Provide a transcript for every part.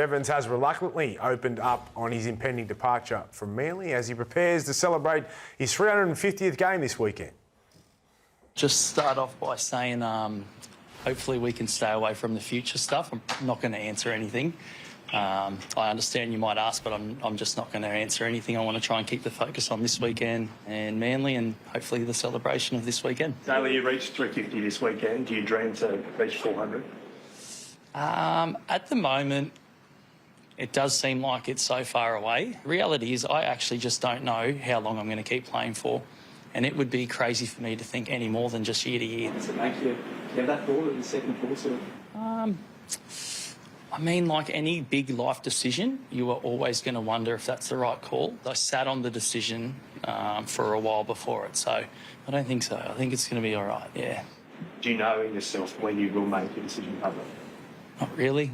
Evans has reluctantly opened up on his impending departure from Manly as he prepares to celebrate his 350th game this weekend. Just start off by saying hopefully we can stay away from the future stuff. I'm not going to answer anything. I understand you might ask, but I'm just not going to answer anything. I want to try and keep the focus on this weekend and Manly and hopefully the celebration of this weekend. Daly, you reached 350 this weekend. Do you dream to reach 400? At the moment, it does seem like it's so far away. The reality is I actually just don't know how long I'm going to keep playing for. And it would be crazy for me to think any more than just year to year. Does it make you have that thought of the second course? I mean, like any big life decision, you are always going to wonder if that's the right call. I sat on the decision for a while before it, so I don't think so. I think it's going to be all right, yeah. Do you know in yourself when you will make your decision public? Not really.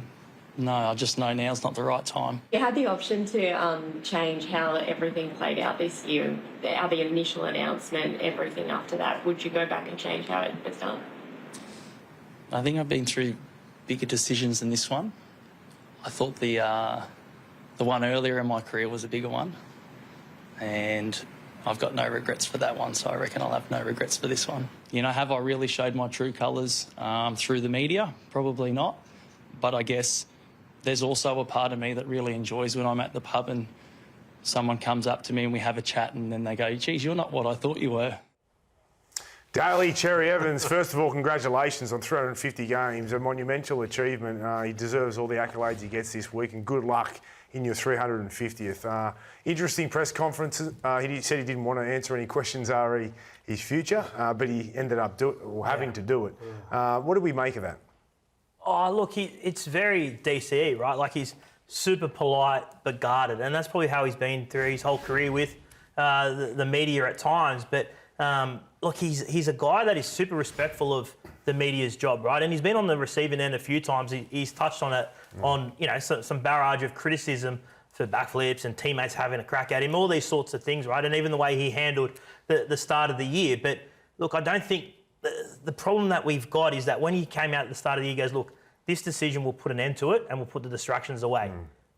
No, I just know now's not the right time. You had the option to change how everything played out this year, the initial announcement, everything after that. Would you go back and change how it was done? I think I've been through bigger decisions than this one. I thought the one earlier in my career was a bigger one, and I've got no regrets for that one, so I reckon I'll have no regrets for this one. You know, have I really showed my true colours through the media? Probably not, but I guess there's also a part of me that really enjoys when I'm at the pub and someone comes up to me and we have a chat and then they go, geez, you're not what I thought you were. Daly Cherry Evans, first of all, congratulations on 350 games, a monumental achievement. He deserves all the accolades he gets this week, and good luck in your 350th. Interesting press conference. He said he didn't want to answer any questions re his future, but he ended up having to do it. What do we make of that? Oh, look, it's very DCE, right? Like, he's super polite but guarded, and that's probably how he's been through his whole career with the media at times. But look, he's a guy that is super respectful of the media's job, right? And he's been on the receiving end a few times. He's touched on it, on, you know, some barrage of criticism for backflips and teammates having a crack at him, all these sorts of things, right? And even the way he handled the start of the year. But look, I don't think the problem that we've got is that when he came out at the start of the year, he goes, look, this decision will put an end to it and we'll put the distractions away.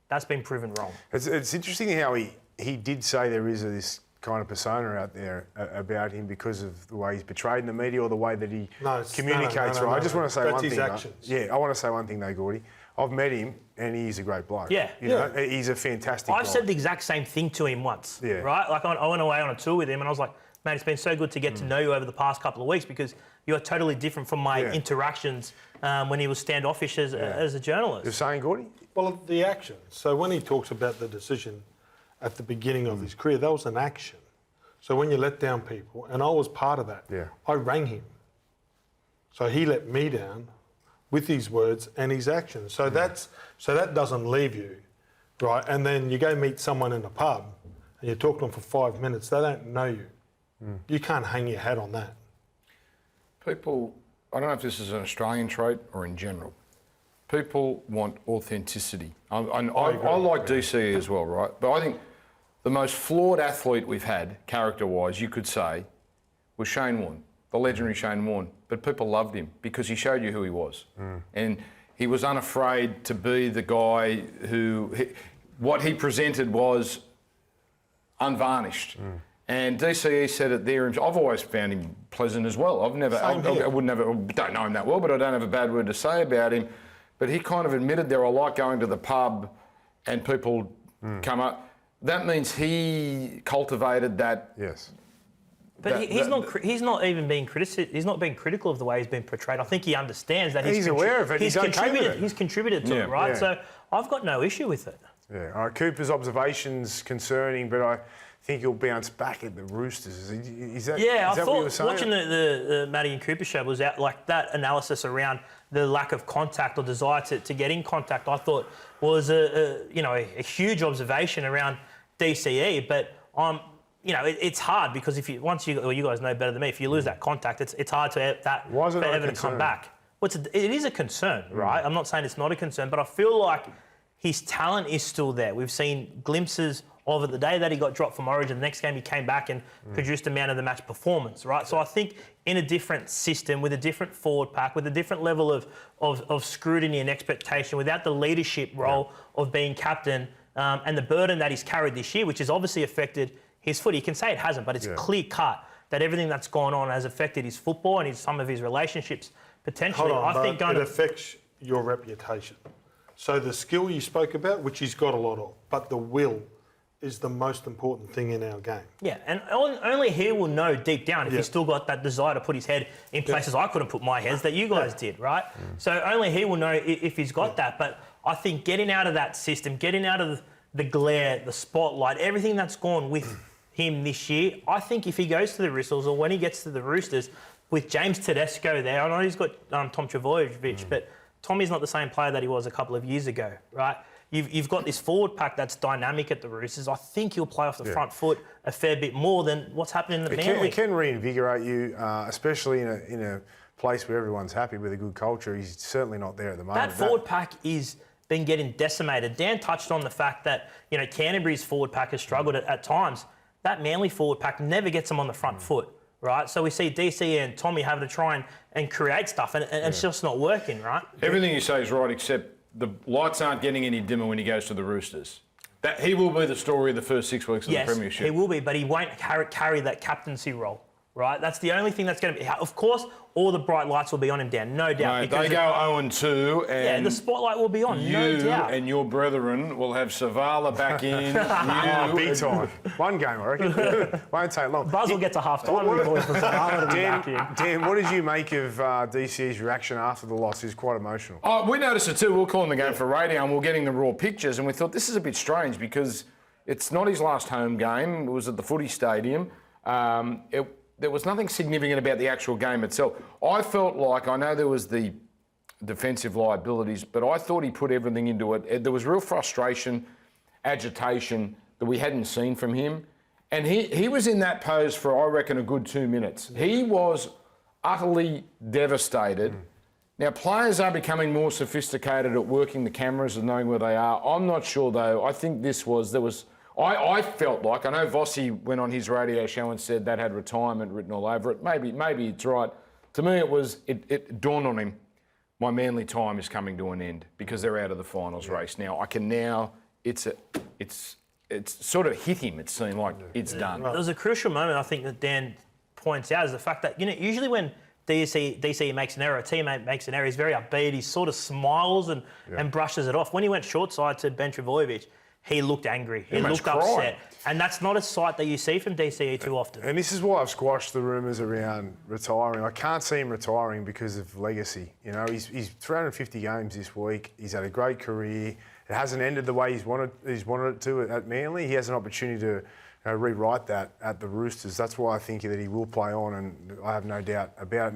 That's been proven wrong. It's interesting how he did say there is this kind of persona out there about him because of the way he's portrayed in the media or the way that he communicates. I just want to say one thing. Actions. I want to say one thing though, Gordy. I've met him and he's a great bloke. Yeah. You know, he's a fantastic guy. said the exact same thing to him once, right? Like, I went away on a tour with him and I was like, man, it's been so good to get to know you over the past couple of weeks because you're totally different from my interactions when he was standoffish as a journalist. You're saying, Gordy? Well, the action. So when he talks about the decision at the beginning of his career, that was an action. So when you let down people, and I was part of that, I rang him. So he let me down with his words and his actions. So that doesn't leave you, right? And then you go meet someone in a pub and you talk to them for 5 minutes, they don't know you. You can't hang your hat on that. People, I don't know if this is an Australian trait or in general, people want authenticity. I like DCE as well, right? But I think the most flawed athlete we've had, character-wise, you could say, was Shane Warne, the legendary Shane Warne. But people loved him because he showed you who he was. And he was unafraid to be the guy who... what he presented was unvarnished. And DCE said it there. I've always found him pleasant as well. I don't know him that well, but I don't have a bad word to say about him. But he kind of admitted there, I like going to the pub and people come up. That means he cultivated that. Yes. But he's not even being he's not being critical of the way he's been portrayed. I think he understands that he's aware of it. He's contributed to it, right? Yeah. So I've got no issue with it. Yeah. All right, Cooper's observations concerning, but I think he'll bounce back at the Roosters. Is that what you were saying? Watching the Matty and Cooper show was out, like, that analysis around the lack of contact or desire to get in contact, I thought was a huge observation around DCE. But it's hard because if you guys know better than me, if you lose that contact, it's hard for ever to come back. It is a concern, right? I'm not saying it's not a concern, but I feel like his talent is still there. We've seen glimpses of it the day that he got dropped from Origin. The next game he came back and produced a man of the match performance, right? So I think in a different system, with a different forward pack, with a different level of scrutiny and expectation, without the leadership role of being captain and the burden that he's carried this year, which has obviously affected his foot. You can say it hasn't, but it's clear cut that everything that's gone on has affected his football and some of his relationships potentially. Hold on, I think it affects your reputation. So the skill you spoke about, which he's got a lot of, but the will is the most important thing in our game. Yeah, and only he will know deep down if he's still got that desire to put his head in places I couldn't put my heads that you guys did, right? So only he will know if he's got that. But I think getting out of that system, getting out of the glare, the spotlight, everything that's gone with him this year, I think if he goes to the Whistles or when he gets to the Roosters, with James Tedesco there, I know he's got Tom Trbojevic, but Tommy's not the same player that he was a couple of years ago, right? You've got this forward pack that's dynamic at the Roosters. I think he'll play off the front foot a fair bit more than what's happening in the Manly. It can reinvigorate you, especially in a place where everyone's happy with a good culture. He's certainly not there at the moment. That forward pack is been getting decimated. Dan touched on the fact that Canterbury's forward pack has struggled at times. That Manly forward pack never gets them on the front foot, right? So we see DCE and Tommy having to try and create stuff, and it's just not working, right? Everything you say is right, except the lights aren't getting any dimmer when he goes to the Roosters. That he will be the story of the first 6 weeks of the Premiership. Yes, he will be, but he won't carry that captaincy role, right? That's the only thing that's going to be... Of course, all the bright lights will be on him, Dan, no doubt. Mate, they go 0-2 and... the spotlight will be on, no doubt. You and your brethren will have Savala back in. Big time. One game, I reckon. Won't take long. Buzz will get to half-time. Dan, what did you make of DCE's reaction after the loss? He's quite emotional. Oh, we noticed it too. We were calling the game for radio and we were getting the raw pictures and we thought this is a bit strange because it's not his last home game. It was at the footy stadium. There was nothing significant about the actual game itself. I felt like, I know there was the defensive liabilities, but I thought he put everything into it. There was real frustration, agitation that we hadn't seen from him. And he was in that pose for, I reckon, a good 2 minutes. He was utterly devastated. Now, players are becoming more sophisticated at working the cameras and knowing where they are. I'm not sure, though. I think I felt like, I know Vossi went on his radio show and said that had retirement written all over it. Maybe it's right. To me, it dawned on him, my Manly time is coming to an end because they're out of the finals race. Now, it's sort of hit him, it seemed like it's done. There was a crucial moment, I think, that Dan points out, is the fact that, usually when DCE makes an error, a teammate makes an error, he's very upbeat, he sort of smiles and brushes it off. When he went short side to Ben Trbojevic, he looked angry. He looked upset. And that's not a sight that you see from DCE too often. And this is why I've squashed the rumours around retiring. I can't see him retiring because of legacy. He's 350 games this week. He's had a great career. It hasn't ended the way he's wanted it to at Manly. He has an opportunity to rewrite that at the Roosters. That's why I think that he will play on, and I have no doubt about it.